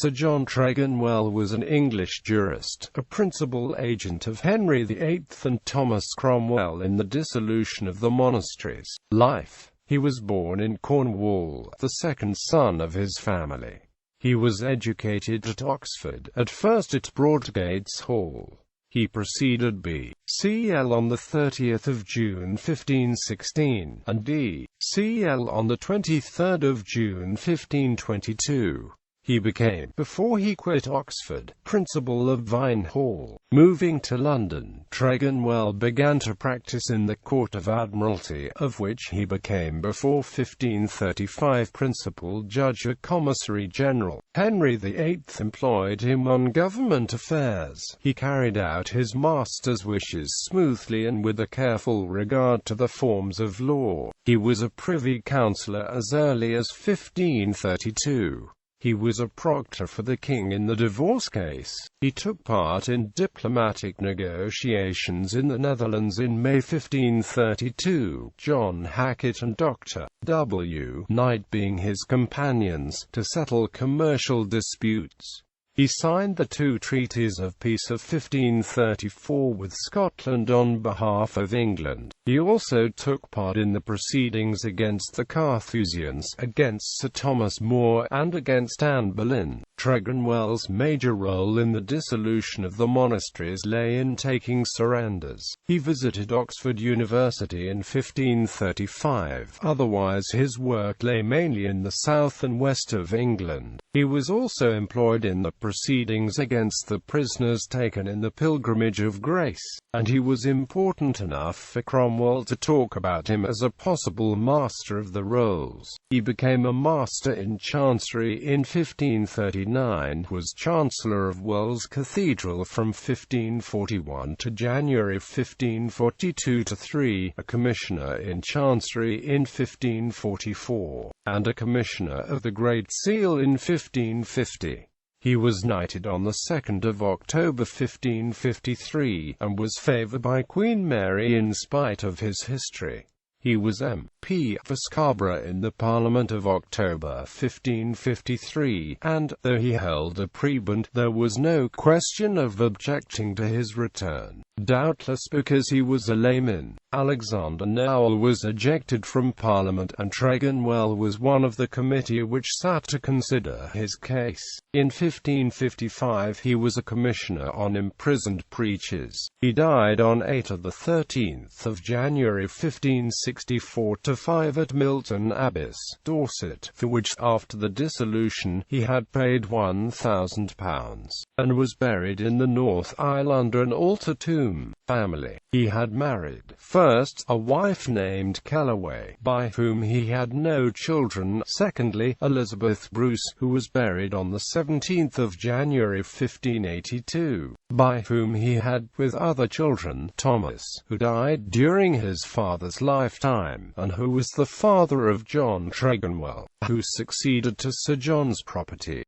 Sir John Tregonwell was an English jurist, a principal agent of Henry VIII and Thomas Cromwell in the dissolution of the monasteries. Life. He was born in Cornwall, the second son of his family. He was educated at Oxford, at first at Broadgates Hall. He preceded B.C.L. on the 30th of June 1516, and D.C.L. on the 23rd of June 1522. He became, before he quit Oxford, principal of Vine Hall. Moving to London, Tregonwell began to practice in the Court of Admiralty, of which he became before 1535 principal judge at Commissary General. Henry VIII employed him on government affairs. He carried out his master's wishes smoothly and with a careful regard to the forms of law. He was a privy councillor as early as 1532. He was a proctor for the king in the divorce case. He took part in diplomatic negotiations in the Netherlands in May 1532, John Hackett and Dr. W. Knight being his companions, to settle commercial disputes. He signed the two treaties of peace of 1534 with Scotland on behalf of England. He also took part in the proceedings against the Carthusians, against Sir Thomas More, and against Anne Boleyn. Tregonwell's major role in the dissolution of the monasteries lay in taking surrenders. He visited Oxford University in 1535, otherwise his work lay mainly in the south and west of England. He was also employed in the proceedings against the prisoners taken in the Pilgrimage of Grace, and he was important enough for Cromwell to talk about him as a possible master of the rolls. He became a master in chancery in 1539, was Chancellor of Wells Cathedral from 1541 to January 1542 to 3, a Commissioner in Chancery in 1544, and a Commissioner of the Great Seal in 1550. He was knighted on the 2nd of October 1553, and was favoured by Queen Mary in spite of his history. He was MP for Scarborough in the Parliament of October 1553, and, though he held a prebend, there was no question of objecting to his return. Doubtless because he was a layman, Alexander Nowell was ejected from Parliament, and Tregonwell was one of the committee which sat to consider his case. In 1555 he was a commissioner on imprisoned preachers. He died on 13th of January 1564-5 at Milton Abbas, Dorset, for which, after the dissolution, he had paid £1,000, and was buried in the north aisle under an altar tomb. Family. He had married, first, a wife named Kellaway, by whom he had no children; secondly, Elizabeth Bruce, who was buried on the 17th of January 1582, by whom he had, with other children, Thomas, who died during his father's lifetime, and who was the father of John Tregonwell, who succeeded to Sir John's property.